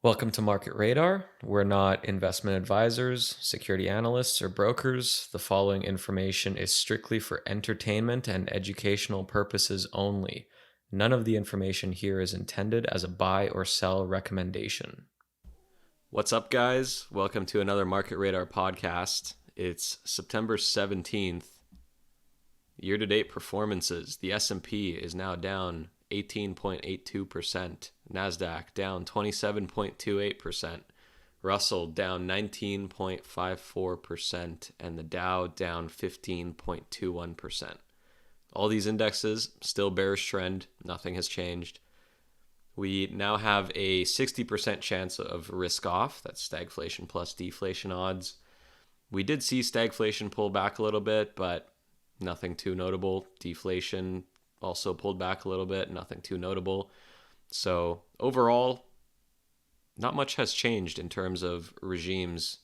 Welcome to Market Radar. We're not investment advisors, security analysts, or brokers. The following information is strictly for entertainment and educational purposes only. None of the information here is intended as a buy or sell recommendation. What's up, guys? Welcome to another Market Radar podcast. It's September 17th. Year-to-date performances. The S&P is now down 18.82%. NASDAQ down 27.28%. Russell down 19.54%. And the Dow down 15.21%. All these indexes, still bearish trend. Nothing has changed. We now have a 60% chance of risk off. That's stagflation plus deflation odds. We did see stagflation pull back a little bit, but nothing too notable. Deflation also pulled back a little bit, nothing too notable. So overall, not much has changed in terms of regimes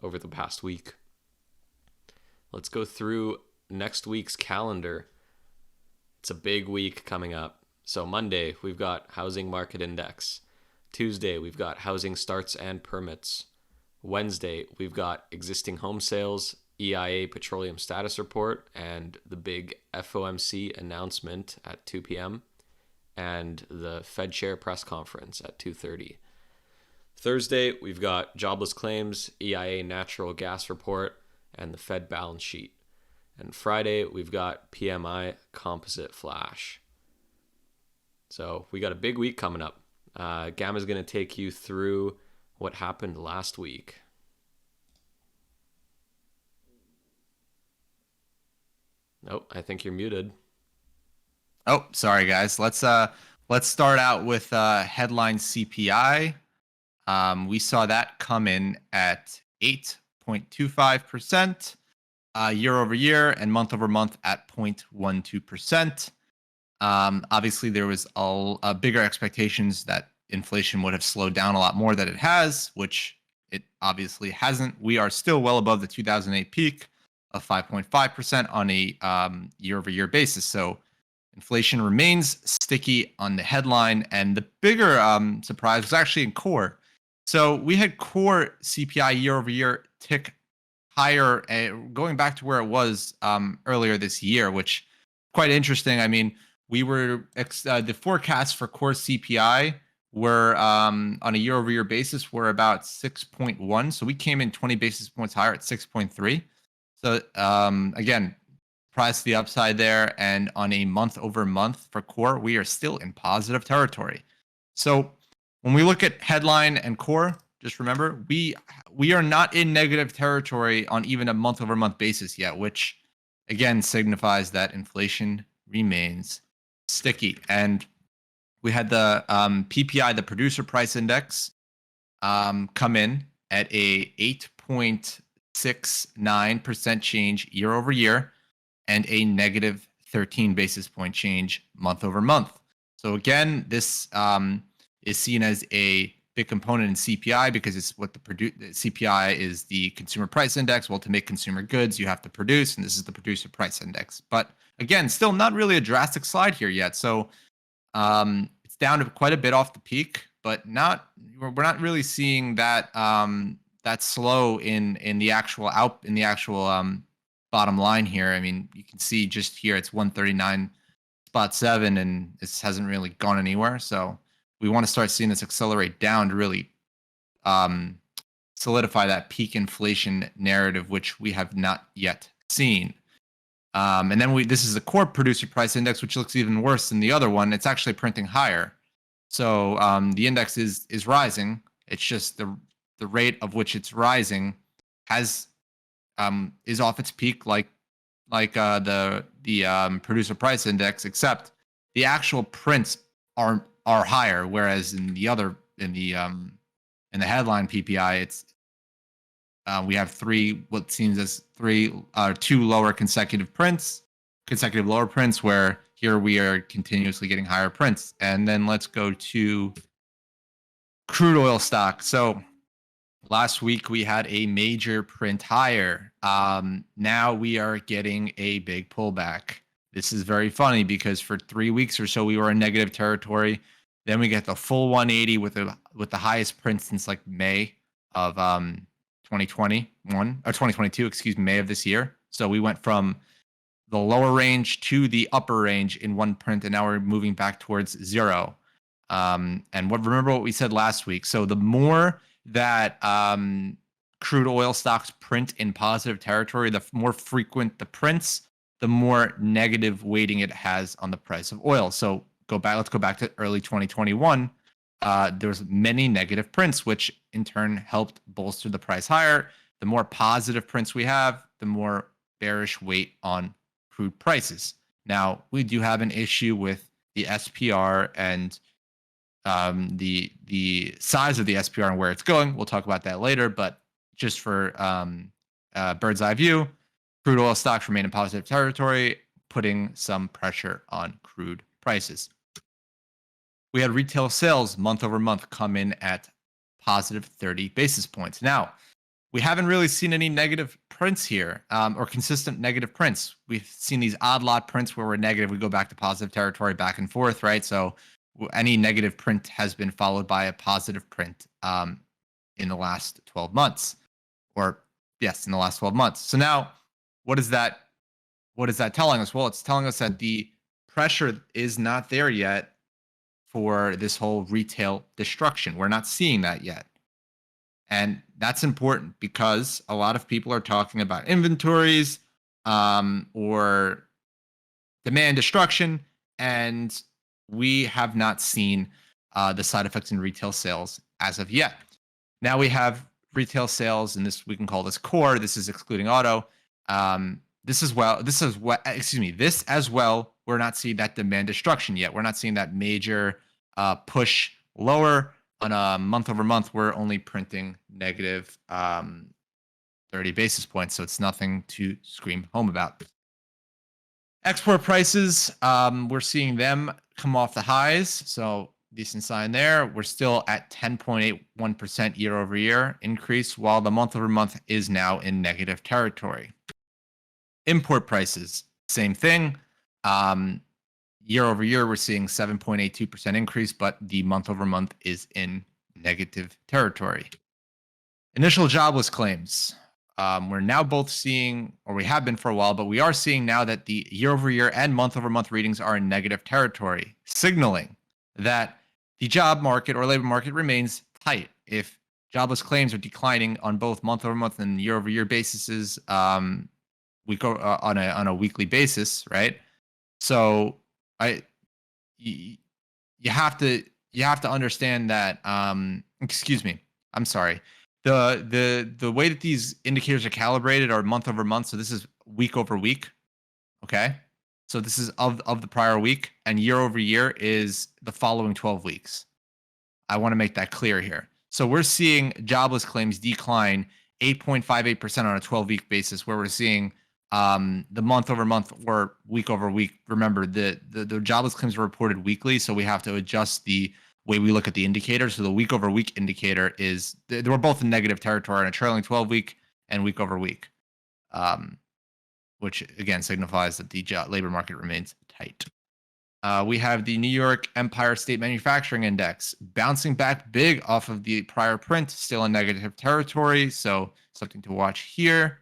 over the past week. Let's go through next week's calendar. It's a big week coming up. So Monday, we've got Housing Market Index. Tuesday, we've got Housing Starts and Permits. Wednesday, we've got Existing Home Sales, EIA Petroleum Status Report, and the big FOMC announcement at 2 p.m., and the Fed Chair press conference at 2:30. Thursday, we've got Jobless Claims, EIA Natural Gas Report, and the Fed Balance Sheet. And Friday, we've got PMI Composite Flash. So we got a big week coming up. Gamma's going to take you through what happened last week. Nope, I think you're muted. Oh, sorry guys. Let's start out with headline CPI. We saw that come in at 8.25% year over year, and month over month at 0.12%. Obviously, there was a bigger expectations that inflation would have slowed down a lot more than it has, which it obviously hasn't. We are still well above the 2008 peak of 5.5% on a year-over-year basis. So inflation remains sticky on the headline, and the bigger surprise was actually in core. So we had core CPI year-over-year tick higher, going back to where it was earlier this year, which quite interesting. I mean, we were the forecasts for core CPI were on a year-over-year basis were about 6.1. So we came in 20 basis points higher at 6.3. So again, price to the upside there, and on a month-over-month for core, we are still in positive territory. So when we look at headline and core, just remember we are not in negative territory on even a month-over-month basis yet, which again signifies that inflation remains sticky. And we had the PPI, the producer price index, come in at a 8.69% change year over year, and a negative 13 basis point change month over month. So again, this is seen as a big component in CPI because it's what the CPI is the consumer price index. Well, to make consumer goods, you have to produce, and this is the producer price index. But again, still not really a drastic slide here yet. So it's down to quite a bit off the peak, but we're not really seeing that that slow in the actual bottom line here. I mean, you can see just here it's 139.7, and this hasn't really gone anywhere. So we want to start seeing this accelerate down to really solidify that peak inflation narrative, which we have not yet seen. And then this is the core producer price index, which looks even worse than the other one. It's actually printing higher. So the index is rising. It's just the rate of which it's rising is off its peak, like the producer price index, except the actual prints are higher, whereas in the headline PPI, it's we have two lower consecutive lower prints, where here we are continuously getting higher prints. And then let's go to crude oil stock. So last week we had a major print higher. Now we are getting a big pullback. This is very funny because for 3 weeks or so we were in negative territory. Then we get the full 180 with the highest print since like May of 2021 or 2022, excuse me, May of this year. So we went from the lower range to the upper range in one print, and now we're moving back towards zero. And remember what we said last week. So the more that crude oil stocks print in positive territory, the more frequent the prints, the more negative weighting it has on the price of oil. So let's go back to early 2021. There was many negative prints, which in turn helped bolster the price higher. The more positive prints we have, the more bearish weight on crude prices. Now, we do have an issue with the SPR and the size of the SPR and where it's going. We'll talk about that later, but just for bird's eye view, crude oil stocks remain in positive territory, putting some pressure on crude prices. We had retail sales month over month come in at positive 30 basis points. Now, we haven't really seen any negative prints here or consistent negative prints. We've seen these odd lot prints where we're negative. We go back to positive territory back and forth, right? So any negative print has been followed by a positive print in the last 12 months. Or yes, in the last 12 months. So now what is that telling us? Well, it's telling us that the pressure is not there yet for this whole retail destruction. We're not seeing that yet. And that's important because a lot of people are talking about inventories or demand destruction, and we have not seen the side effects in retail sales as of yet. Now we have retail sales, and this we can call this core. This is excluding auto. This as well. We're not seeing that demand destruction yet. We're not seeing that major push lower. On a month over month, we're only printing negative 30 basis points. So it's nothing to scream home about. Export prices, we're seeing them come off the highs. So decent sign there. We're still at 10.81% year over year increase, while the month over month is now in negative territory. Import prices, same thing. Year over year, we're seeing 7.82% increase, but the month over month is in negative territory. Initial jobless claims. We're now both seeing, or we have been for a while, but we are seeing now that the year over year and month over month readings are in negative territory, signaling that the job market or labor market remains tight. If jobless claims are declining on both month over month and year over year basis, we go on a weekly basis, right? So you have to understand that. Excuse me. I'm sorry. The way that these indicators are calibrated are month over month. So this is week over week. Okay. So this is of the prior week, and year over year is the following 12 weeks. I want to make that clear here. So we're seeing jobless claims decline 8.58% on a 12-week basis, where we're seeing the month over month or week over week. Remember, the jobless claims are reported weekly, so we have to adjust the way we look at the indicator. So the week over week indicator is we're both in negative territory on a trailing 12-week and week over week, which again signifies that the labor market remains tight. We have the New York Empire State Manufacturing Index bouncing back big off of the prior print, still in negative territory. So something to watch here.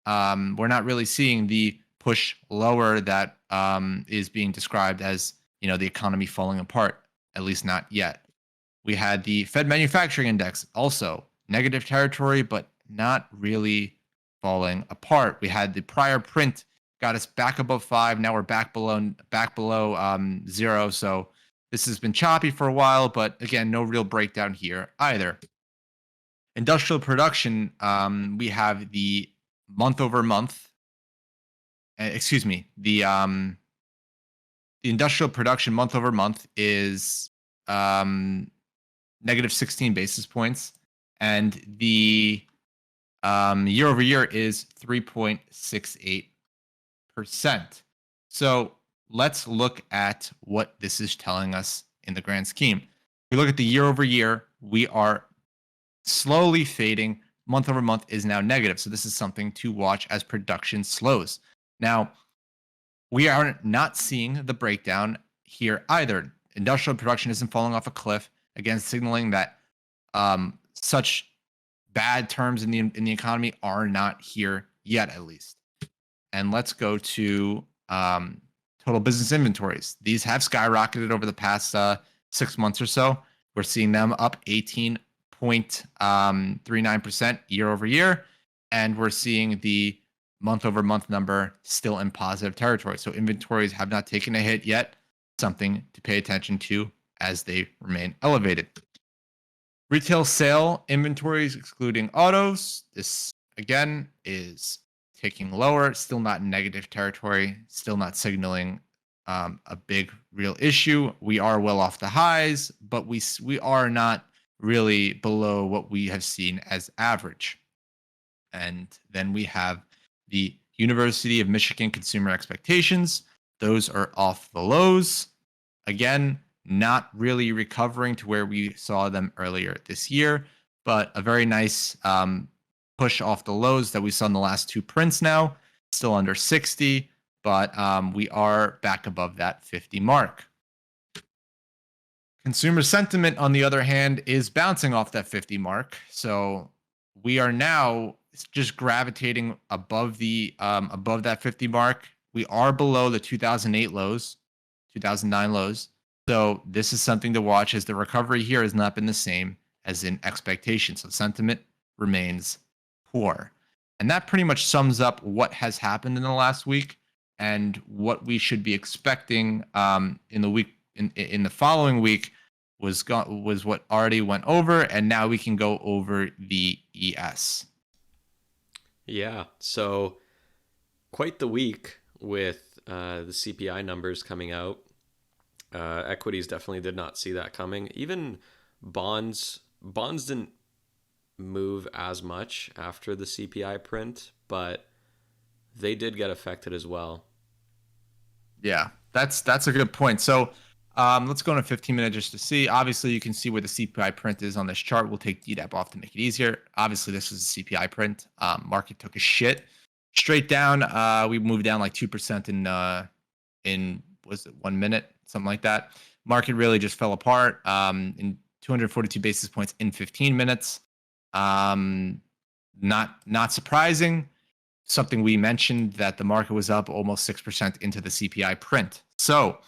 We're not really seeing the push lower that is being described as, the economy falling apart, at least not yet. We had the Fed Manufacturing Index, also negative territory, but not really falling apart. We had the prior print got us back above 5. Now we're back below 0. So this has been choppy for a while, but again, no real breakdown here either. Industrial production, we have the month over month. The industrial production month over month is negative 16 basis points, and the year over year is 3.68%. So let's look at what this is telling us in the grand scheme. If we look at the year over year, we are slowly fading. Month over month is now negative. So this is something to watch as production slows. Now, we are not seeing the breakdown here either. industrial production isn't falling off a cliff. Again, signaling that such bad terms in the economy are not here yet, at least. And let's go to total business inventories. These have skyrocketed over the past 6 months or so. We're seeing them up 18.39% year over year. And we're seeing the month over month number still in positive territory. So inventories have not taken a hit yet. Something to pay attention to as they remain elevated. Retail sale inventories, excluding autos, this again is ticking lower, still not in negative territory, still not signaling a big real issue. We are well off the highs, but we are not really below what we have seen as average. And then we have the University of Michigan consumer expectations. Those are off the lows. Again, not really recovering to where we saw them earlier this year, but a very nice push off the lows that we saw in the last two prints now. Still under 60, but we are back above that 50 mark. Consumer sentiment, on the other hand, is bouncing off that 50 mark. So we are now just gravitating above that 50 mark. We are below the 2008 lows, 2009 lows. So this is something to watch, as the recovery here has not been the same as in expectation. So sentiment remains poor. And that pretty much sums up what has happened in the last week and what we should be expecting in the week in the following week was what already went over, and now we can go over the ES. Yeah, so quite the week with the CPI numbers coming out. Equities definitely did not see that coming. Even bonds didn't move as much after the CPI print, but they did get affected as well. Yeah, that's a good point. So let's go on a 15-minute just to see. Obviously, you can see where the CPI print is on this chart. We'll take DDAP off to make it easier. Obviously, this was a CPI print. Market took a shit straight down. We moved down like 2% in was it 1 minute, something like that. Market really just fell apart in 242 basis points in 15 minutes. Not surprising. Something we mentioned, that the market was up almost 6% into the CPI print. So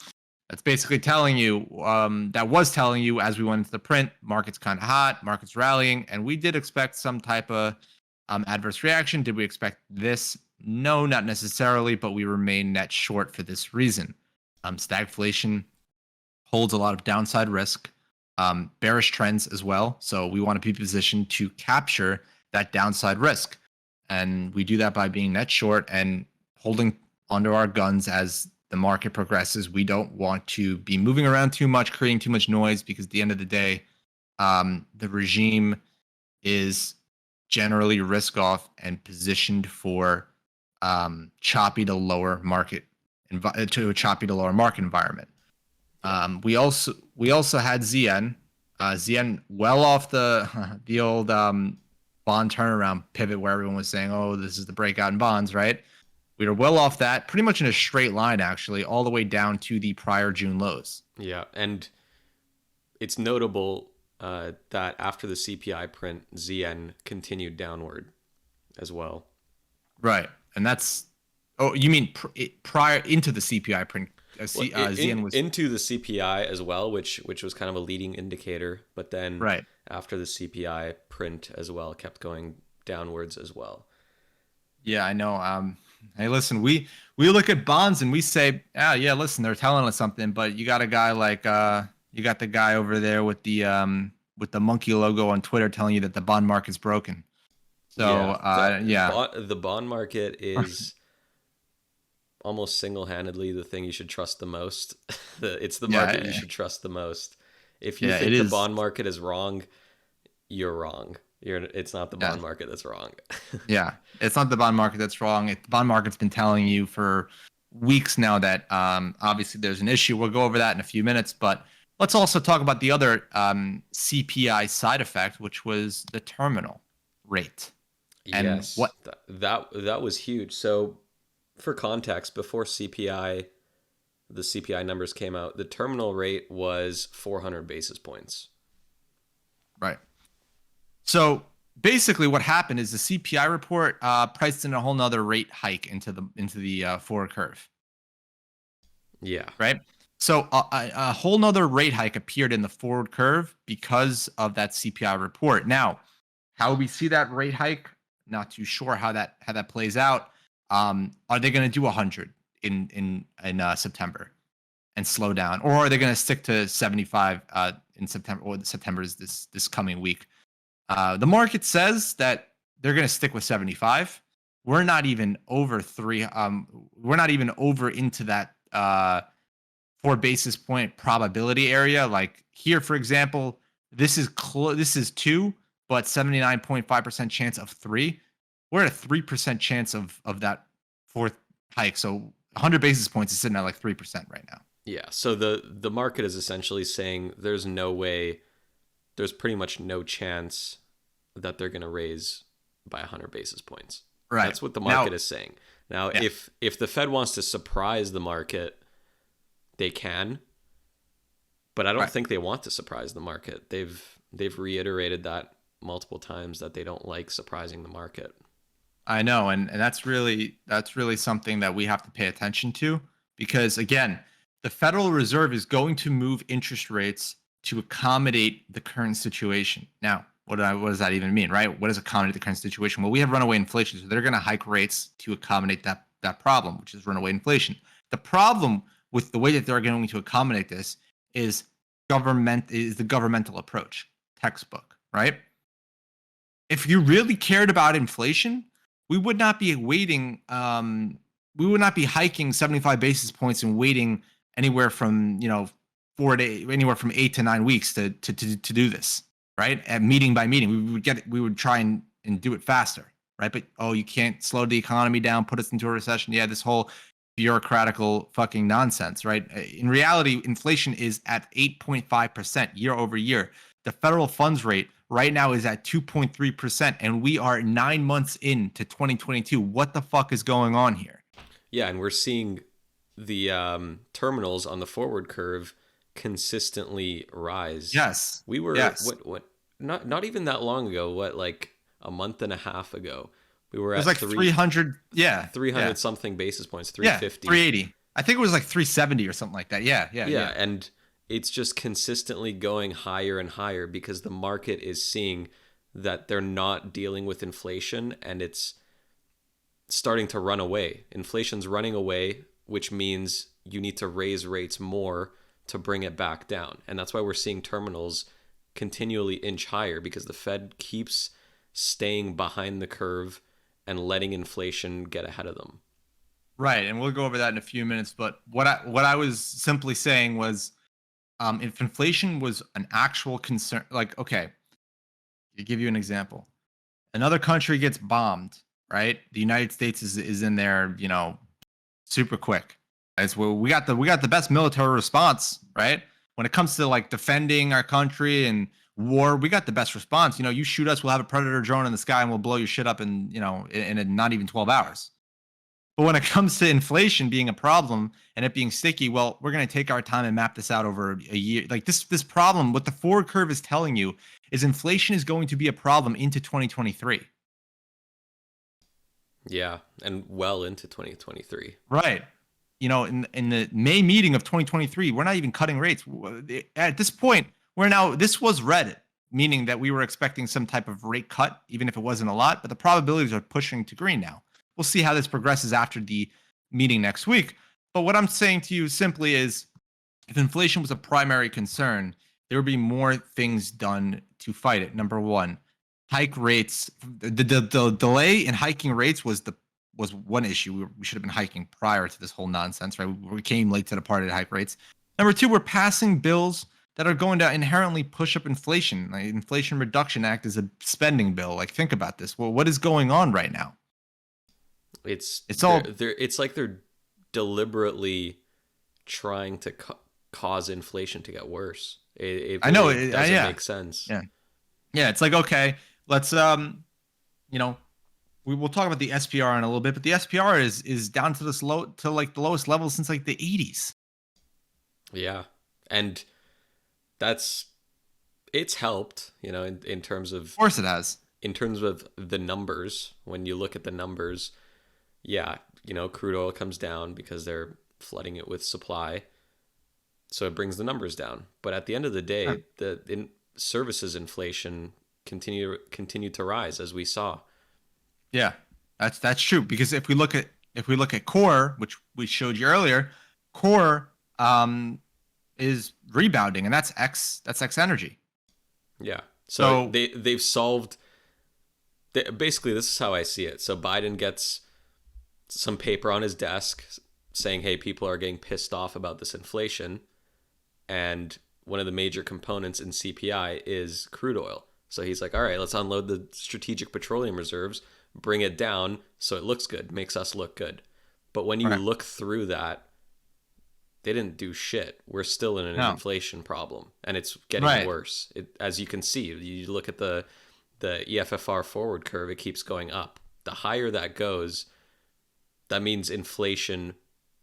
that's basically telling you, as we went into the print, market's kind of hot, market's rallying, and we did expect some type of adverse reaction. Did we expect this? No, not necessarily, but we remain net short for this reason. Stagflation holds a lot of downside risk, bearish trends as well. So we want to be positioned to capture that downside risk. And we do that by being net short and holding onto our guns as the market progresses. We don't want to be moving around too much, creating too much noise, because at the end of the day, the regime is generally risk off and positioned for choppy to lower market environment. We also had ZN. ZN well off the old bond turnaround pivot where everyone was saying, "Oh, this is the breakout in bonds," right? We were well off that, pretty much in a straight line, actually, all the way down to the prior June lows. Yeah, and it's notable that after the CPI print, ZN continued downward as well. Right, and that's you mean prior into the CPI print? ZN was into the CPI as well, which was kind of a leading indicator, but then right after the CPI print as well kept going downwards as well. Yeah, I know. Hey, listen, we look at bonds and we say, yeah, listen, they're telling us something, but you got a guy like you got the guy over there with the monkey logo on Twitter telling you that the bond market's broken. So the bond market is almost single-handedly the thing you should trust the most. It's the market you should trust the most. If you think the bond market is wrong, you're wrong. It's not the bond market that's wrong. Yeah, it's not the bond market that's wrong. The bond market's been telling you for weeks now that obviously there's an issue. We'll go over that in a few minutes, but let's also talk about the other CPI side effect, which was the terminal rate. And yes, that was huge. So for context, before CPI, the CPI numbers came out, the terminal rate was 400 basis points. Right. So basically what happened is the CPI report priced in a whole nother rate hike into the forward curve. Yeah. Right. So a whole nother rate hike appeared in the forward curve because of that CPI report. Now, how we see that rate hike, not too sure how that plays out. Are they going to do 100 in September and slow down, or are they going to stick to 75 in September, or September is this coming week? The market says that they're going to stick with 75. We're not even over three. We're not even over into that 4 basis point probability area. Like here, for example, this is this is 2, but 79.5% chance of 3. We're at a 3% chance of that fourth hike. So 100 basis points is sitting at like 3% right now. Yeah. So the market is essentially saying there's no way, there's pretty much no chance that they're going to raise by 100 basis points. Right. That's what the market is saying. Now, yeah. if the Fed wants to surprise the market, they can, but I don't think they want to surprise the market. They've reiterated that multiple times that they don't like surprising the market. I know, and that's really something that we have to pay attention to, because again, the Federal Reserve is going to move interest rates to accommodate the current situation. Now, what does that even mean, right? What does accommodate the current situation? Well, we have runaway inflation, so they're going to hike rates to accommodate that problem, which is runaway inflation. The problem with the way that they're going to accommodate this is the governmental approach, textbook, right? If you really cared about inflation, we would not be waiting. We would not be hiking 75 basis points and waiting anywhere from anywhere from 8 to 9 weeks to do this, right? At meeting by meeting, we would try and do it faster, right? But you can't slow the economy down, put us into a recession. Yeah, this whole bureaucratical fucking nonsense, right? In reality, inflation is at 8.5% year over year. The federal funds rate right now is at 2.3%, and we are 9 months into 2022. What the fuck is going on here? Yeah, and we're seeing the terminals on the forward curve consistently rise. Yes. We were what not even that long ago, like a month and a half ago. We were at like 300, 300 something basis points, 350. 380. I think it was like 370 or something like that. Yeah. And it's just consistently going higher and higher because the market is seeing that they're not dealing with inflation and it's starting to run away. Inflation's running away, which means you need to raise rates more to bring it back down. And that's why we're seeing terminals continually inch higher, because the Fed keeps staying behind the curve and letting inflation get ahead of them. Right, and we'll go over that in a few minutes. But what I was simply saying was, if inflation was an actual concern, like, okay, to give you an example, another country gets bombed, right? The United States is in there, super quick. It's where we got the best military response, right? When it comes to like defending our country and war, we got the best response. You shoot us, we'll have a predator drone in the sky and we'll blow your shit up in not even 12 hours. But when it comes to inflation being a problem and it being sticky, well, we're going to take our time and map this out over a year. Like this problem, what the forward curve is telling you is inflation is going to be a problem into 2023. Yeah, and well into 2023. Right. In the May meeting of 2023, we're not even cutting rates. At this point, this was red, meaning that we were expecting some type of rate cut, even if it wasn't a lot, but the probabilities are pushing to green now. We'll see how this progresses after the meeting next week. But what I'm saying to you simply is, if inflation was a primary concern, there would be more things done to fight it. Number one, hike rates. The delay in hiking rates was one issue. We should have been hiking prior to this whole nonsense, right? We came late to the party to hike rates. Number two, we're passing bills that are going to inherently push up inflation. Like Inflation Reduction Act is a spending bill. Like, think about this. Well, what is going on right now? It's like they're deliberately trying to cause inflation to get worse. It I know really doesn't make sense. Yeah. It's like, okay, let's we will talk about the SPR in a little bit, but the SPR is down to the lowest level since like the 80s. Yeah. And that's it's helped, in terms Of of course it has. the numbers. When you look at the numbers, yeah, crude oil comes down because they're flooding it with supply, so it brings the numbers down. But at the end of the Yeah. day, services inflation continued to rise, as we saw. Yeah, that's true. Because if we look at core, which we showed you earlier, core is rebounding, and that's X energy. Yeah. So So they've solved. Basically, this is how I see it. So Biden gets some paper on his desk saying, "Hey, people are getting pissed off about this inflation," and one of the major components in CPI is crude oil. So he's like, "All right, let's unload the strategic petroleum reserves, bring it down so it looks good, makes us look good." But when you right, look through that, they didn't do shit. We're still in an no, inflation problem, and it's getting right, worse. As you can see, you look at the EFFR forward curve; it keeps going up. The higher that goes, that means inflation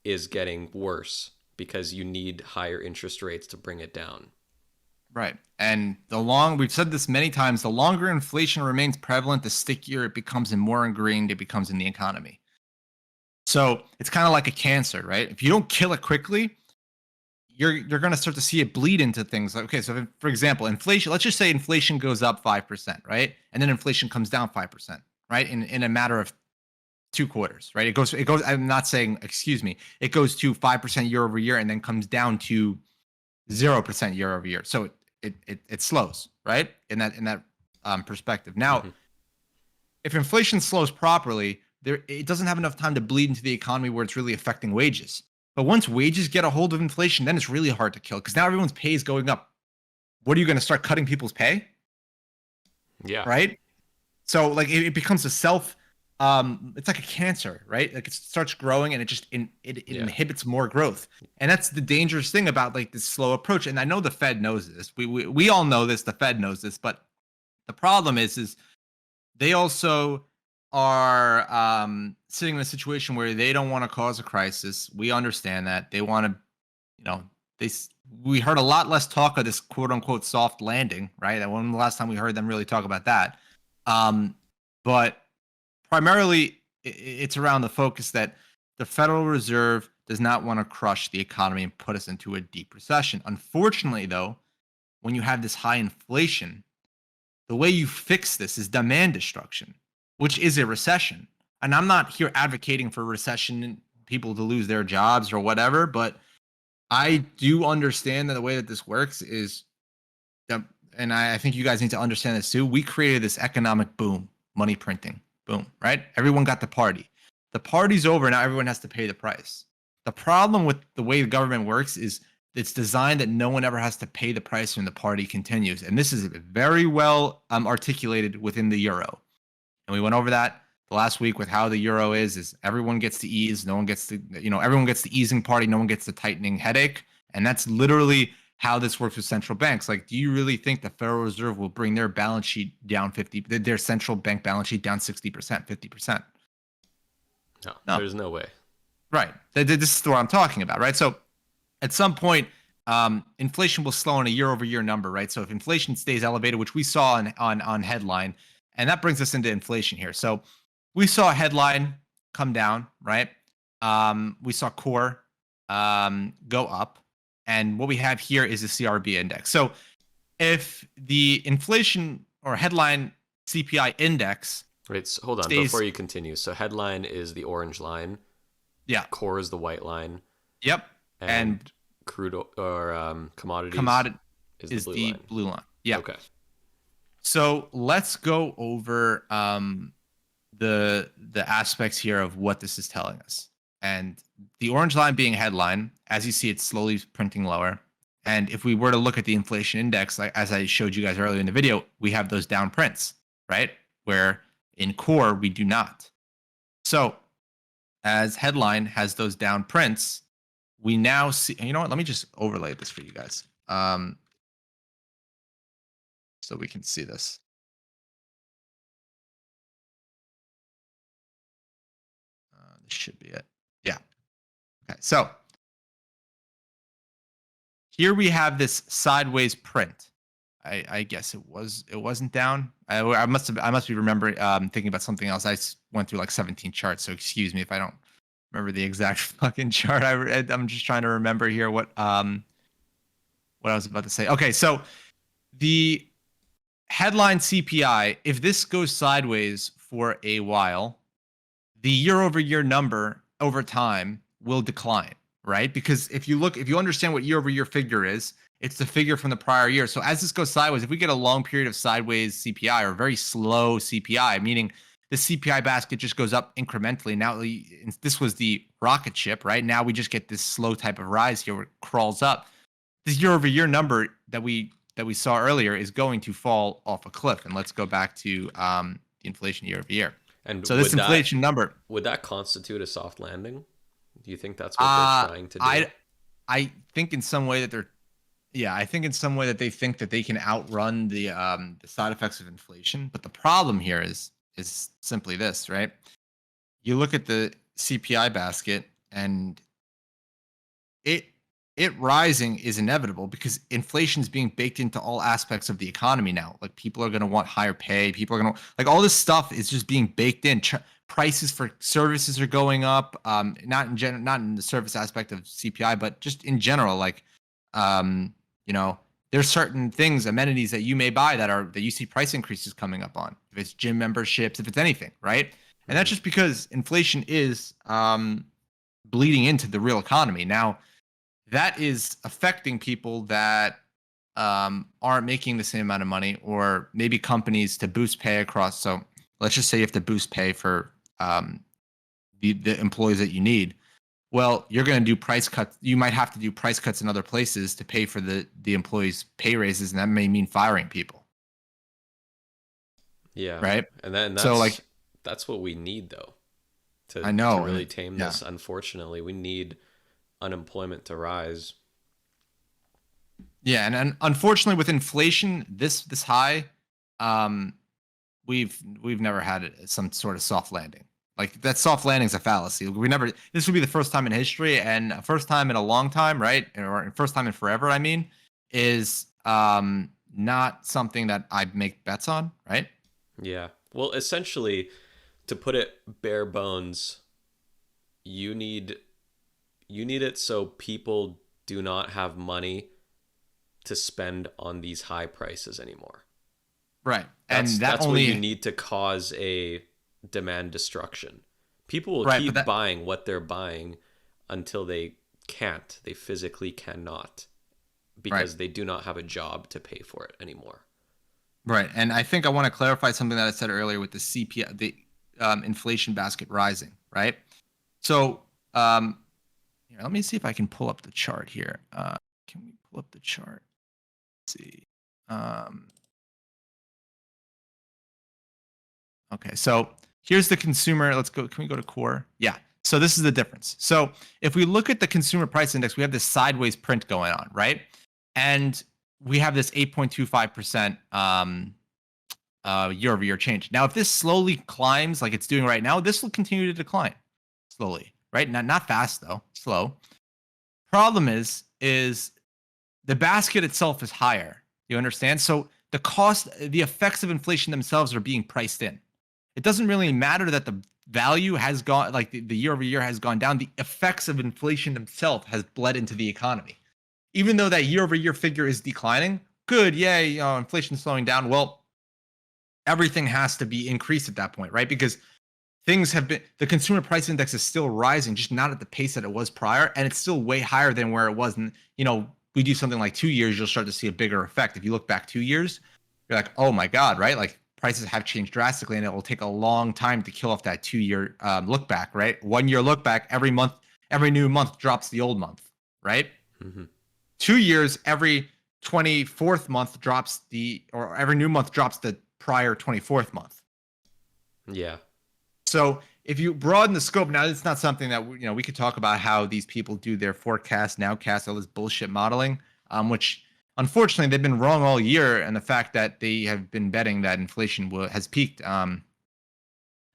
is getting worse because you need higher interest rates to bring it down. right. And we've said this many times, the longer inflation remains prevalent, the stickier it becomes and more ingrained it becomes in the economy. So it's kind of like a cancer, right? If you don't kill it quickly, you're going to start to see it bleed into things like, okay, so if, for example, inflation, let's just say inflation goes up 5%, right? And then inflation comes down 5%, right? In a matter of 2 quarters, right? It goes, I'm not saying, excuse me, it goes to 5% year over year and then comes down to 0% year over year. So it slows, right? In that perspective. Now, Mm-hmm. if inflation slows properly, it doesn't have enough time to bleed into the economy where it's really affecting wages. But once wages get a hold of inflation, then it's really hard to kill because now everyone's pay is going up. What are you going to start cutting people's pay? Yeah, Right. So like it becomes a self it's like a cancer, right? Like it starts growing and it yeah, inhibits more growth. And that's the dangerous thing about like this slow approach. And I know the Fed knows this. We all know this, the Fed knows this, but the problem is they also are sitting in a situation where they don't want to cause a crisis. We understand that. They want to, you know, they we heard a lot less talk of this quote unquote soft landing, right? When the last time we heard them really talk about that? Um, but primarily, it's around the focus that the Federal Reserve does not want to crush the economy and put us into a deep recession. Unfortunately, though, when you have this high inflation, the way you fix this is demand destruction, which is a recession. And I'm not here advocating for recession and people to lose their jobs or whatever, but I do understand that the way that this works is that, and I think you guys need to understand this too. We created this economic boom, money printing, boom, right? Everyone got the party. The party's over. Now everyone has to pay the price. The problem with the way the government works is it's designed that no one ever has to pay the price when the party continues. And this is very well articulated within the euro. And we went over that the last week with how the euro is everyone gets to ease, no one gets to, everyone gets the easing party, no one gets the tightening headache. And that's literally how this works with central banks. Like, do you really think the Federal Reserve will bring their balance sheet down their central bank balance sheet down 60%, 50%? no, No. there's no way. Right. This is what I'm talking about, right? So at some point, inflation will slow on a year over year number, right? So if inflation stays elevated, which we saw on headline, and that brings us into inflation here. So we saw a headline come down, right? We saw core go up, and what we have here is the CRB index. So if the inflation or headline CPI index Wait, so hold on before stays, you continue. So headline is the orange line, yeah, core is the white line, yep, and and or commodities commodity is the is blue the line. blue line. Yeah. Okay. So let's go over the aspects here of what this is telling us. And the orange line being headline, as you see, it's slowly printing lower. And if we were to look at the inflation index, like as I showed you guys earlier in the video, we have those down prints, right? Where in core we do not. So as headline has those down prints, we now see. You know what? Let me just overlay this for you guys, so we can see this. This should be it. Yeah. Okay. So here we have this sideways print. I guess it wasn't down. I must be remembering thinking about something else. Went through like 17 charts, so excuse me if I don't remember the exact fucking chart. I'm just trying to remember here what I was about to say. Okay, so the headline CPI, if this goes sideways for a while, the year over year number over time will decline, right? Because if you understand what year over year figure is, it's the figure from the prior year. So as this goes sideways, if we get a long period of sideways CPI or very slow CPI, meaning the CPI basket just goes up incrementally. Now, this was the rocket ship, right? Now we just get this slow type of rise here where it crawls up. This year over year number that we saw earlier is going to fall off a cliff. And let's go back to the inflation year over year. And so this inflation number, would that constitute a soft landing? Do you think that's what they're trying to do? I think in some way that I think in some way that they think that they can outrun the side effects of inflation. But the problem here is simply this, right? You look at the CPI basket, and it rising is inevitable because inflation is being baked into all aspects of the economy now. Like people are going to want higher pay. People are going to like all this stuff is just being baked in. Prices for services are going up. Not in the service aspect of CPI, but just in general. Like, there's certain things, amenities that you may buy that you see price increases coming up on. If it's gym memberships, if it's anything, right? And that's just because inflation is bleeding into the real economy now. That is affecting people that aren't making the same amount of money, or maybe companies to boost pay across. So let's just say you have to boost pay for the employees that you need. Well, you're going to do price cuts. You might have to do price cuts in other places to pay for the employees' pay raises, and that may mean firing people. Yeah. Right. And that's so like that's what we need though. To really tame this. Unfortunately, we need unemployment to rise. Yeah, and unfortunately, with inflation this high, we've never had some sort of soft landing. Like that soft landing is a fallacy. This would be the first time in history, and first time in a long time, right? Or first time in forever. I mean, is not something that I'd make bets on, right? Yeah. Well, essentially, to put it bare bones, you need it so people do not have money to spend on these high prices anymore. Right. That's what you need to cause a demand destruction. People will keep buying what they're buying until they can't. They physically cannot because they do not have a job to pay for it anymore. Right. And I think I want to clarify something that I said earlier with the CPI, the inflation basket rising, right? So let me see if I can pull up the chart here. Can we pull up the chart? Let's see. Okay, so here's the consumer. Let's go. Can we go to core? Yeah. So this is the difference. So if we look at the consumer price index, we have this sideways print going on, right? And we have this 8.25% year over year change. Now, if this slowly climbs like it's doing right now, this will continue to decline slowly, right? Not fast though, slow. Problem is the basket itself is higher. You understand? So the effects of inflation themselves are being priced in. It doesn't really matter that the value has gone, like the year over year has gone down. The effects of inflation themselves has bled into the economy. Even though that year over year figure is declining, good, yay, inflation's slowing down. Well, everything has to be increased at that point, right? Because the consumer price index is still rising, just not at the pace that it was prior. And it's still way higher than where it was. And, we do something like 2 years, you'll start to see a bigger effect. If you look back 2 years, you're like, oh my God, right? Like prices have changed drastically, and it will take a long time to kill off that 2 year look back, right? 1 year look back, every new month drops the old month, right? Mm-hmm. 2 years, every 24th month or every new month drops the prior 24th month. Yeah. So if you broaden the scope, now it's not something that we could talk about how these people do their forecast, nowcast, all this bullshit modeling, which unfortunately they've been wrong all year, and the fact that they have been betting that inflation has peaked. I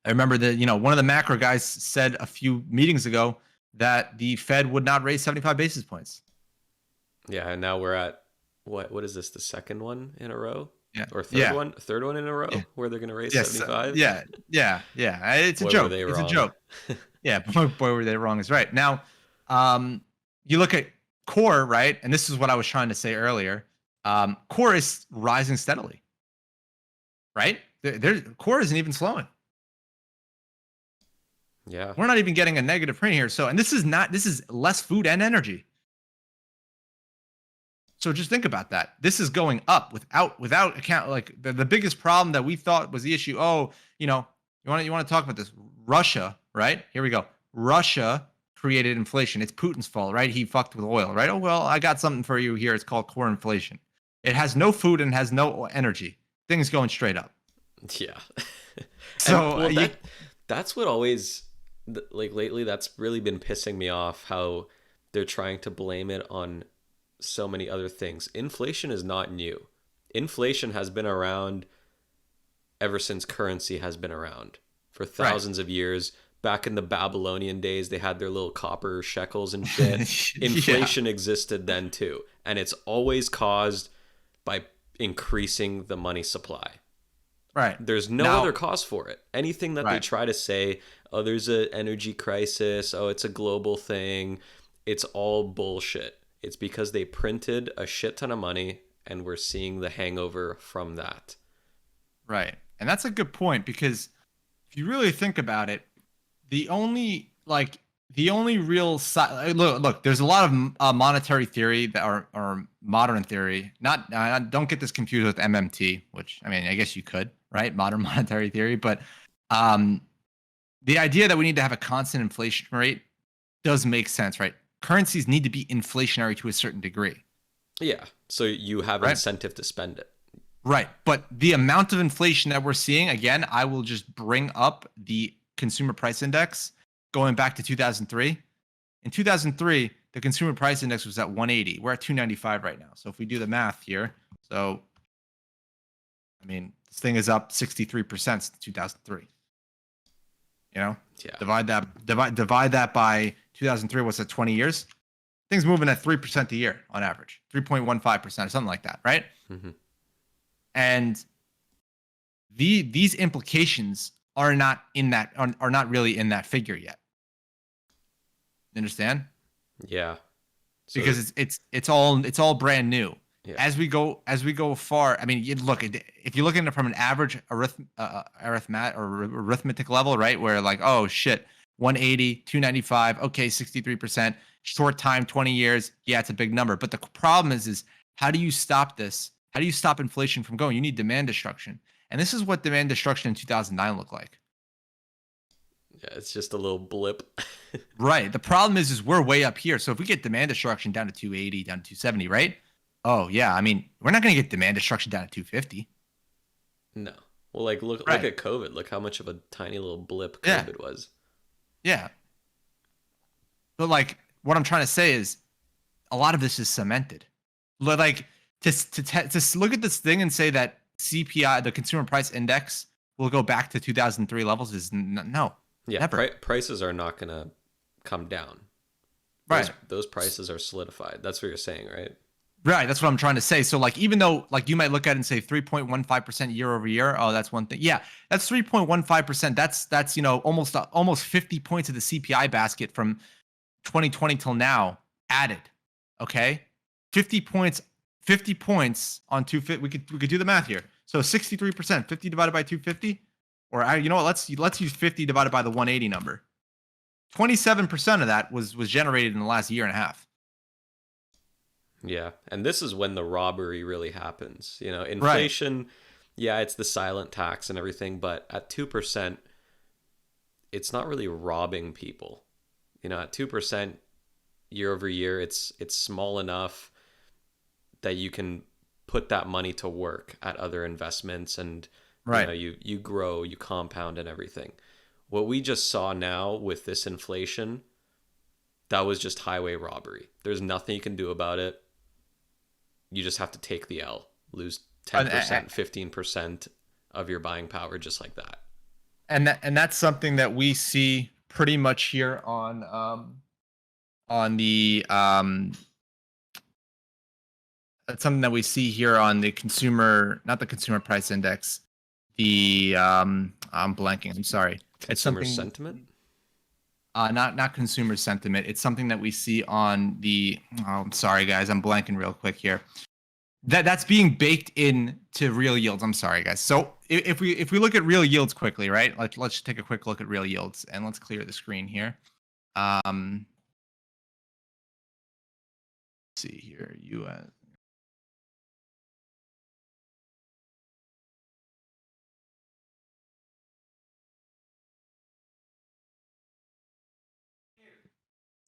remember that one of the macro guys said a few meetings ago that the Fed would not raise 75 basis points. Yeah, and now we're at what is this, the second one in a row? Yeah. Or Yeah. third one in a Yeah. row where they're going to raise Yes. 75? Yeah. Yeah. Yeah. It's a Boy, were joke. they It's a wrong. joke. Yeah. Boy, were they wrong is right. Now, um, you look at core, right? And this is what I was trying to say earlier. Core is rising steadily, right? Core isn't even slowing. Yeah. We're not even getting a negative print here. So, and this is less food and energy. So just think about that. This is going up without account. Like the biggest problem that we thought was the issue. Oh, you want to talk about this? Russia, right? Here we go. Russia created inflation. It's Putin's fault, right? He fucked with oil, right? Oh well, I got something for you here. It's called core inflation. It has no food and has no energy. Things going straight up. Yeah. And So well, that's what always, like lately, that's really been pissing me off, how they're trying to blame it on so many other things. Inflation is not new. Inflation has been around ever since currency has been around for right, thousands of years. Back in the Babylonian days, they had their little copper shekels and shit. yeah, Inflation existed then too. And it's always caused by increasing the money supply. right. There's no Now, other cause for it. Anything that they right. try to say, oh, there's an energy crisis, oh, it's a global thing, it's all bullshit. It's because they printed a shit ton of money and we're seeing the hangover from that. Right. And that's a good point because if you really think about it, the only real look, there's a lot of monetary theory that or modern theory. Not don't get this confused with MMT, which I mean, I guess you could, right? Modern monetary theory, but um the idea that we need to have a constant inflation rate does make sense, right? Currencies need to be inflationary to a certain degree, Yeah. So you have right? incentive to spend it. Right. But the amount of inflation that we're seeing, again, I will just bring up the consumer price index going back to 2003. In 2003, the consumer price index was at 180. We're at 295 right now. So if we do the math here, so I mean, this thing is up 63% since 2003. You know, Yeah. divide that by 2003. What's that? 20 years. Things moving at 3% a year on average, 3.15% or something like that, right? Hmm. And these implications are not in that are not really in that figure yet. You understand? Yeah. So, Because it's all brand new. yeah. As we go far, I mean, you look if you're looking at it from an average arithmetic level, right? Where like, oh shit, 180, 295, okay, 63%, short time, 20 years, yeah, it's a big number. But the problem is how do you stop this? How do you stop inflation from going? You need demand destruction. And this is what demand destruction in 2009 looked like. Yeah, it's just a little blip. Right. The problem is we're way up here. So if we get demand destruction down to 280, down to 270, right? Oh yeah. I mean, we're not going to get demand destruction down to 250. No. Well, like look Right. at COVID. Look how much of a tiny little blip Yeah. COVID was. Yeah. But like what I'm trying to say is a lot of this is cemented. Like to look at this thing and say that CPI, the consumer price index, will go back to 2003 levels is no, Yeah, never. prices are not gonna come down. Those Right. those prices are solidified. That's what you're saying, right? Right, that's what I'm trying to say. So like even though like you might look at it and say 3.15% year over year, oh that's one thing. Yeah, that's 3.15%. That's almost 50 points of the CPI basket from 2020 till now added. Okay? 50 points 50 points on 250. We could do the math here. So 63%, 50 divided by 250 or you know what, let's use 50 divided by the 180 number. 27% of that was generated in the last year and a half. Yeah, and this is when the robbery really happens. Right. Inflation, yeah, it's the silent tax and everything, but at 2%, it's not really robbing people. At 2% year over year, it's small enough that you can put that money to work at other investments, and Right. you grow, you compound and everything. What we just saw now with this inflation, that was just highway robbery. There's nothing you can do about it. You just have to take the L, lose And 10%, 15% of your buying power just like that. that's something that we see pretty much here on the That's something that we see here on the consumer, not the consumer price index. The I'm blanking. I'm sorry. It's Consumer something. sentiment. Not consumer sentiment. It's something that we see on the. Oh, I'm sorry, guys. I'm blanking real quick here. That's being baked into real yields. I'm sorry, guys. So if we look at real yields quickly, right? Let's take a quick look at real yields, and let's clear the screen here. Let's see here, U.S.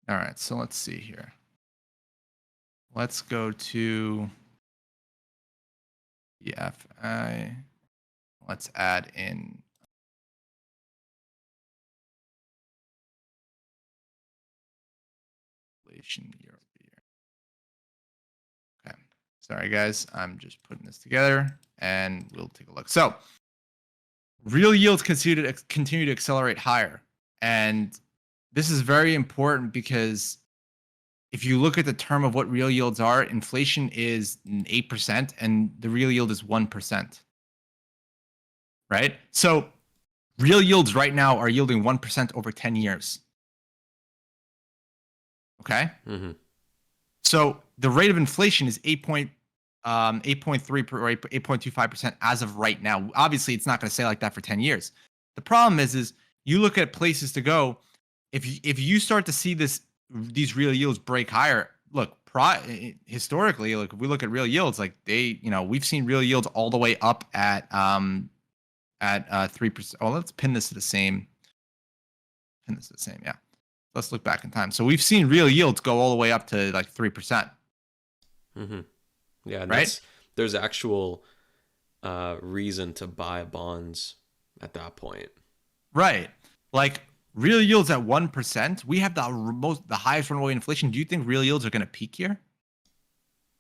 All right, so let's see here. Let's go to the FI. Let's add in inflation year over year. Okay. Sorry, guys. I'm just putting this together, and we'll take a look. So, real yields continue to accelerate higher, and this is very important because if you look at the term of what real yields are, inflation is 8% and the real yield is 1%. Right? So real yields right now are yielding 1% over 10 years. Okay? Mm-hmm. So the rate of inflation is 8.3 or 8.25% as of right now. Obviously, it's not going to stay like that for 10 years. The problem is you look at places to go. If you start to see these real yields break higher, look, historically, like if we look at real yields, like we've seen real yields all the way up at 3%. Oh, let's pin this to the same. Yeah. Let's look back in time. So we've seen real yields go all the way up to like 3%. Mm-hmm. Yeah, and right. There's actual reason to buy bonds at that point. Right. Like real yields at 1%. We have the highest runaway inflation. Do you think real yields are going to peak here?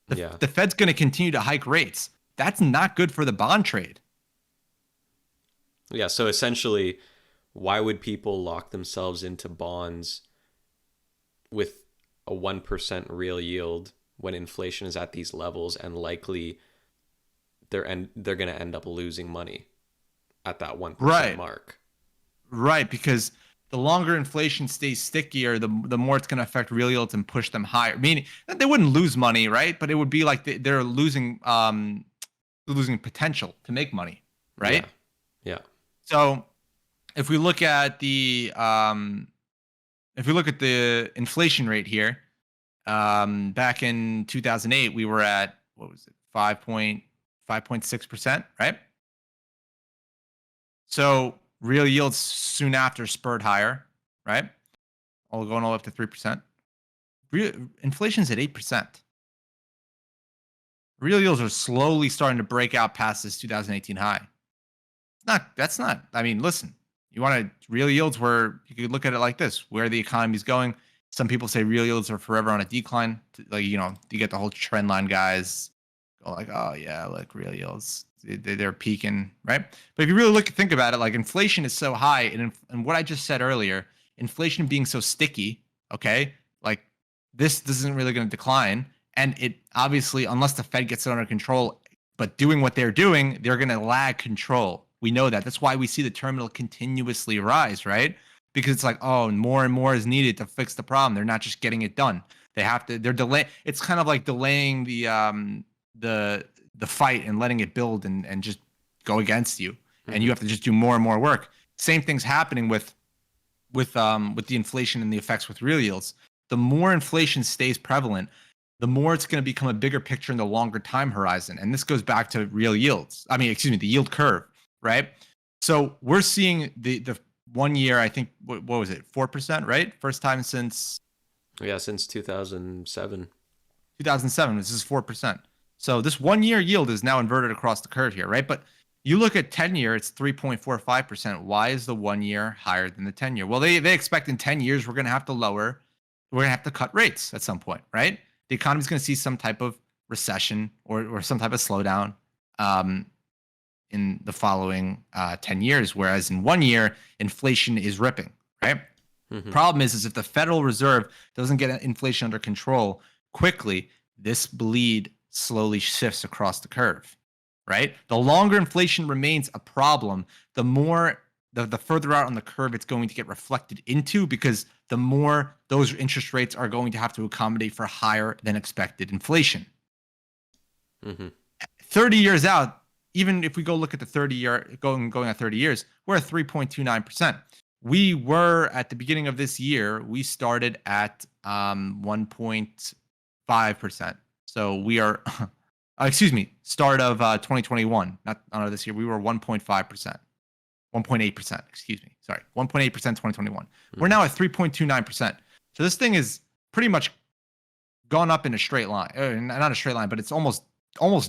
The Fed's going to continue to hike rates. That's not good for the bond trade. Yeah. So essentially, why would people lock themselves into bonds with a 1% real yield when inflation is at these levels and likely they're going to end up losing money at that 1% mark? Right, because the longer inflation stays stickier, the more it's going to affect real yields and push them higher. Meaning they wouldn't lose money, right? But it would be like they're losing potential to make money, right? Yeah. So if we look at the inflation rate here, back in 2008, we were at, what was it, 5.6%, right? So real yields soon after spurred higher, right? Going all up to 3%. Inflation's at 8%. Real yields are slowly starting to break out past this 2018 high. That's not. I mean, listen. You want real yields where you could look at it like this: where the economy's going. Some people say real yields are forever on a decline. Like you get the whole trend line guys go like, oh yeah, like real yields they're peaking, right? But if you really think about it, like inflation is so high, and what I just said earlier, inflation being so sticky, okay, like this isn't really going to decline, and it obviously, unless the Fed gets it under control, but doing what they're doing, they're going to lag control. We know that. That's why we see the terminal continuously rise, right? Because it's like, oh, more and more is needed to fix the problem. They're not just getting it done. They're delaying. It's kind of like delaying the fight and letting it build and just go against you. Mm-hmm. And you have to just do more and more work. Same thing's happening with the inflation and the effects with real yields. The more inflation stays prevalent, the more it's going to become a bigger picture in the longer time horizon. And this goes back to real yields. I mean, the yield curve, right? So we're seeing the 1 year, I think, what was it, 4%, right? First time since... Yeah, since 2007. 2007, this is 4%. So this 1 year yield is now inverted across the curve here, right? But you look at 10 year, it's 3.45%. Why is the 1 year higher than the 10 year? Well, they expect in 10 years, we're going to have to cut rates at some point, right? The economy is going to see some type of recession or some type of slowdown in the following 10 years, whereas in 1 year, inflation is ripping, right? Mm-hmm. Problem is if the Federal Reserve doesn't get inflation under control quickly, this bleed slowly shifts across the curve, right? The longer inflation remains a problem, the more the further out on the curve it's going to get reflected into, because the more those interest rates are going to have to accommodate for higher than expected inflation. Mm-hmm. 30 years out, even if we go look at the 30-year going at 30 years, we're at 3.29%. We were at the beginning of this year, we started at 1.5%. So we are excuse me, start of 2021, not this year, we were 1.5%. 1.8%, excuse me. Sorry, 1.8% 2021. Mm-hmm. We're now at 3.29%. So this thing is pretty much gone up in a straight line. Not a straight line, but it's almost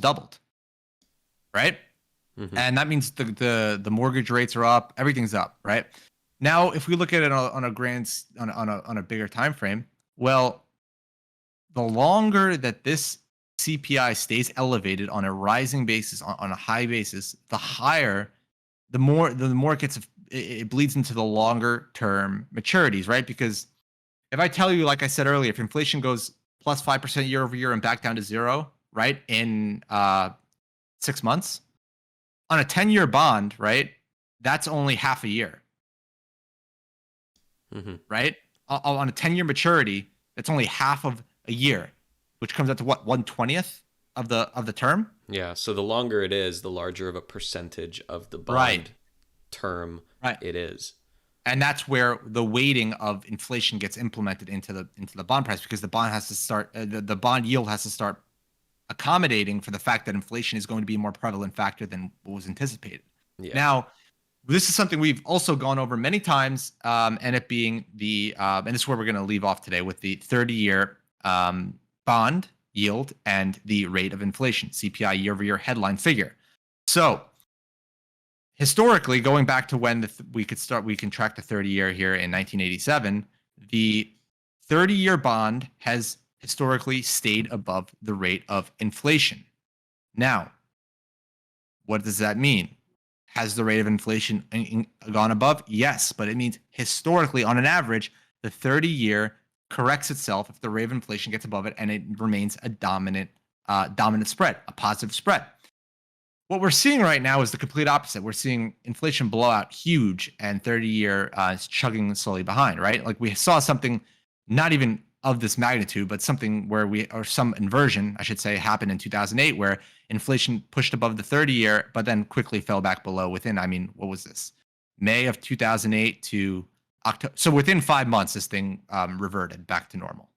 doubled. Right? Mm-hmm. And that means the mortgage rates are up, everything's up, right? Now, if we look at it on a bigger time frame, well, the longer that this CPI stays elevated on a rising basis, on a high basis, the higher, the more it bleeds into the longer term maturities, right? Because if I tell you, like I said earlier, if inflation goes plus 5% year over year and back down to zero, right, in 6 months, on a 10-year bond, right, that's only half a year, Mm-hmm. right? On a 10-year maturity, that's only half of a year, which comes out to what, 1/20th of the term? Yeah. So the longer it is, the larger of a percentage of the bond Right. term Right. it is. And that's where the weighting of inflation gets implemented into the bond price, because the bond has to start the bond yield has to start accommodating for the fact that inflation is going to be a more prevalent factor than what was anticipated. Yeah. Now, this is something we've also gone over many times, and it being and this is where we're going to leave off today, with the 30-year bond yield and the rate of inflation, CPI year-over-year headline figure. So, historically, going back to when we can track the 30-year here in 1987, the 30-year bond has historically stayed above the rate of inflation. Now, what does that mean? Has the rate of inflation gone above? Yes, but it means historically, on an average, the 30-year corrects itself if the rate of inflation gets above it, and it remains a dominant spread, a positive spread. What we're seeing right now is the complete opposite. We're seeing inflation blow out huge, and 30-year is chugging slowly behind, right? Like we saw something not even of this magnitude, but something or some inversion, I should say, happened in 2008, where inflation pushed above the 30-year, but then quickly fell back below what was this? May of 2008 to October. So within 5 months, this thing reverted back to normal.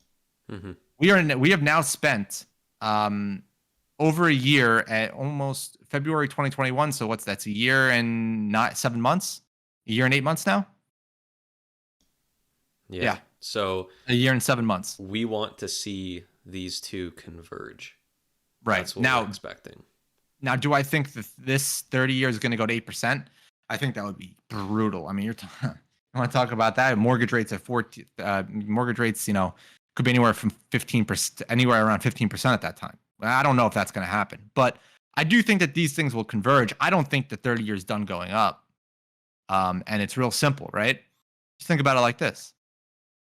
Mm-hmm. We have now spent over a year at almost February 2021. So that's a year and not 7 months, a year and 8 months now. Yeah. So a year and 7 months. We want to see these two converge. Right. That's what we're expecting. Now, do I think that this 30-year is going to go to 8%? I think that would be brutal. I mean, you want to talk about that? Mortgage rates at 14. Mortgage rates, could be anywhere from 15%, anywhere around 15% at that time. I don't know if that's going to happen, but I do think that these things will converge. I don't think the 30-year is done going up. And it's real simple, right? Just think about it like this.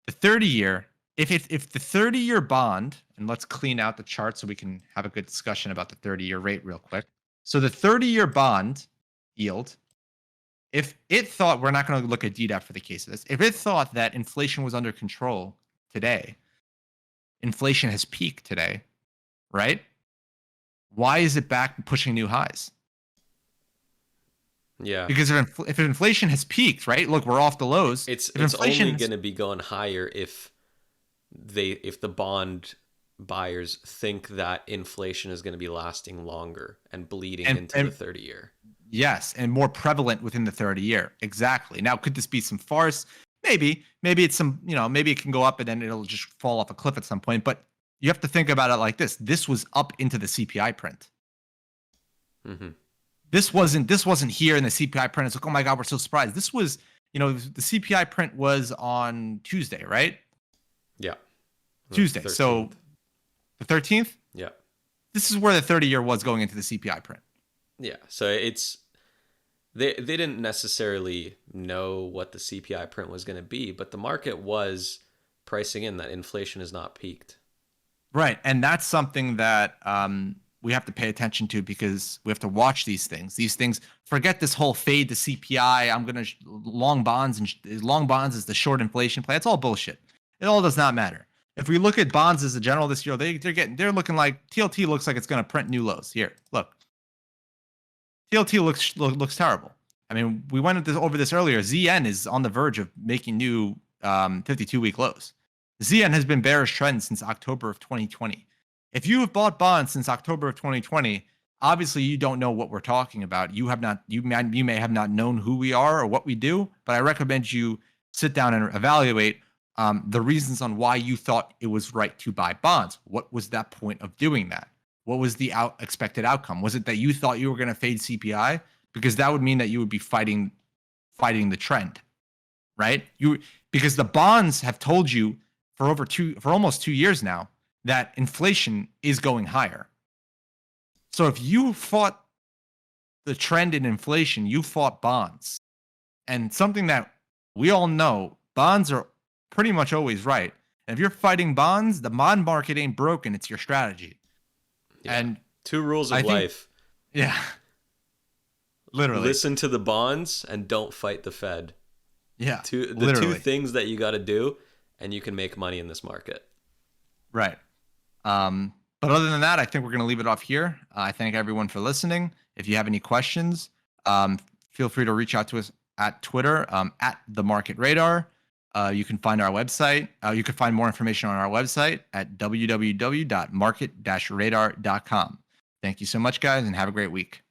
The 30-year, if the 30-year bond, and let's clean out the chart so we can have a good discussion about the 30-year rate real quick. So the 30-year bond yield, if it thought, we're not going to look at DDAP for the case of this, if it thought that inflation was under control today, inflation has peaked today, right? Why is it back pushing new highs? Yeah. Because if inflation has peaked, right? Look, we're off the lows. It's only going to be going higher if the bond buyers think that inflation is going to be lasting longer and bleeding into the 30-year. Yes, and more prevalent within the 30-year. Exactly. Now, could this be some farce? Maybe it's some, maybe it can go up and then it'll just fall off a cliff at some point. But you have to think about it like this. This was up into the CPI print. Mm-hmm. This wasn't here in the CPI print. It's like, oh my God, we're so surprised. This was, the CPI print was on Tuesday, right? Yeah. Tuesday. 13th. So the 13th? Yeah. This is where the 30-year was going into the CPI print. Yeah. So they didn't necessarily know what the CPI print was going to be, but the market was pricing in that inflation is not peaked. Right. And that's something that we have to pay attention to because we have to watch these things. These things, forget this whole fade to CPI. I'm going to long bonds and long bonds is the short inflation play. It's all bullshit. It all does not matter. If we look at bonds as a general this year, they're looking like TLT looks like it's going to print new lows. Here, look. TLT looks terrible. I mean, we went over this earlier. ZN is on the verge of making new 52-week lows. ZN has been bearish trend since October of 2020. If you have bought bonds since October of 2020, obviously you don't know what we're talking about. You may have not known who we are or what we do, but I recommend you sit down and evaluate the reasons on why you thought it was right to buy bonds. What was that point of doing that? What was the expected outcome? Was it that you thought you were going to fade CPI? Because that would mean that you would be fighting the trend, right? Because the bonds have told you for almost 2 years now that inflation is going higher. So if you fought the trend in inflation, you fought bonds. And something that we all know, bonds are pretty much always right. And if you're fighting bonds, the bond market ain't broken, it's your strategy. Yeah. And two rules of life. Yeah. Literally. Listen to the bonds and don't fight the Fed. Yeah. The two things that you got to do, and you can make money in this market. Right. But other than that, I think we're going to leave it off here. I thank everyone for listening. If you have any questions, feel free to reach out to us at Twitter, at the Market Radar. You can find our website. You can find more information on our website at www.market-radar.com. Thank you so much, guys, and have a great week.